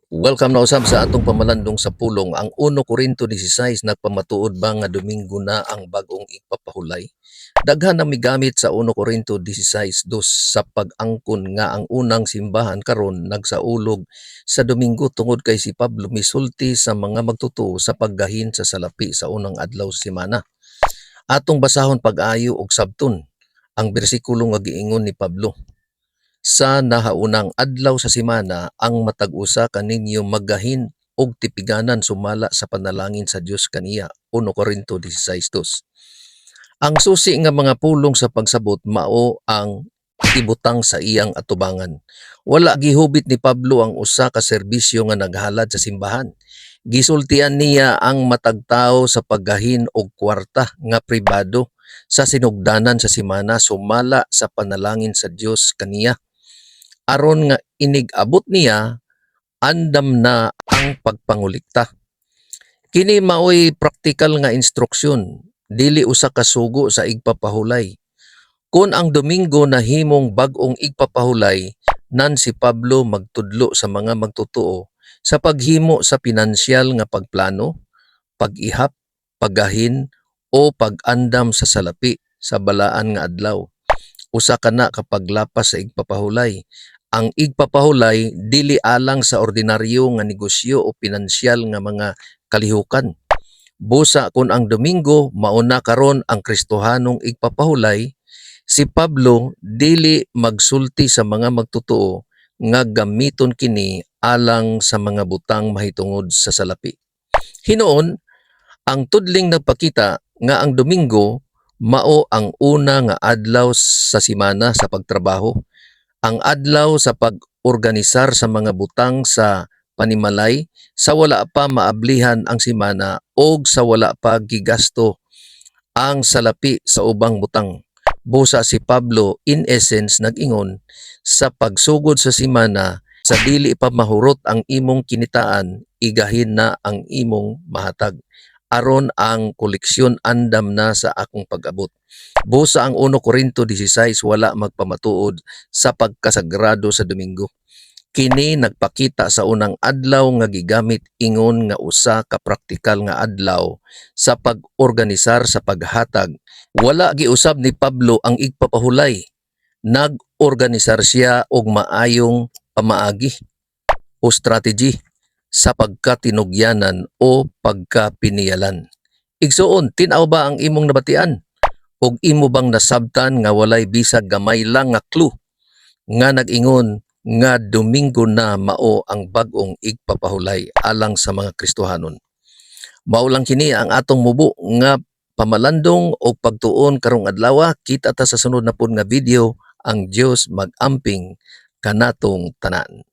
Welcome na usab sa atong pamalandong sa pulong. Ang 1 Corinto 16 nagpamatuod ba nga Domingo na ang bag-ong ipapahulay? Daghan na migamit sa 1 Corinto 16:2 sa pag-angkon nga ang unang simbahan karon nagsaulog sa Domingo tungod kay si Pablo misulti sa mga magtutuo sa paggahin sa salapi sa unang adlaw sa semana. Atong basahon pag-ayo og sabton ang bersikulo nga giingon ni Pablo. Sa nahaunang adlaw sa semana ang matag-usa kaninyo maggahin og tipiganan sumala sa panalangin sa Dios kaniya. 1 Corinto 16:2. Ang susi nga mga pulong sa pagsabot mao ang ibutang sa iyang atubangan. Wala gihubit ni Pablo ang usa ka serbisyo nga naghalad sa simbahan. Gisultian niya ang matag tawo sa paggahin og kwarta nga pribado sa sinugdanan sa semana sumala sa panalangin sa Dios kaniya. Aron nga inig-abot niya, andam na ang pagpangulikta. Kini maoy praktikal nga instruksyon, dili usa ka sugo sa igpapahulay. Kung ang Domingo nahimong bag-ong igpapahulay, nan si Pablo magtudlo sa mga magtutuo sa paghimo sa pinansyal nga pagplano, pag-ihap, paggahin o pag-andam sa salapi sa balaan nga adlaw. Usa ka na kapag lapas sa igpapahulay. Ang igpapahulay dili alang sa ordinaryo nga negosyo o pinansyal nga mga kalihukan. Busa kung ang Domingo mauna karon ang Kristohanong igpapahulay, si Pablo dili magsulti sa mga magtutuo nga gamiton kini alang sa mga butang mahitungod sa salapi. Hinuon, ang tudling nagpakita nga ang Domingo mao ang una nga adlaw sa semana sa pagtrabaho. Ang adlaw sa pag-organisar sa mga butang sa panimalay sa wala pa maablihan ang semana o sa wala pa gigasto ang salapi sa ubang butang. Busa si Pablo in essence nag-ingon sa pagsugod sa semana sa dili pa mahurot ang imong kinitaan, igahin na ang imong mahatag aron ang koleksyon andam na sa akong pag-abot. Busa ang 1 Corinto 16 wala magpamatuod sa pagkasagrado sa Domingo. Kini nagpakita sa unang adlaw nga gigamit ingon nga usa ka praktikal nga adlaw sa pag-organisar sa paghatag. Wala giusab ni Pablo ang igpapahulay. Nag-organisar siya og maayong pamaagi o strategy sa pagkatinugyanan o pagkapiniyalan. Igsuon, tinaw ba ang imong nabatian? Og imo bang nasabtan nga walay bisag gamay lang nga clue nga nag-ingon nga Domingo na mao ang bag-ong igpapahulay alang sa mga Kristohanon? Mao lang kini ang atong mubo nga pamalandong o pagtuon karong adlaw. Kita ta sa sunod na pud nga video. Ang Dios mag-amping kanatong tanan.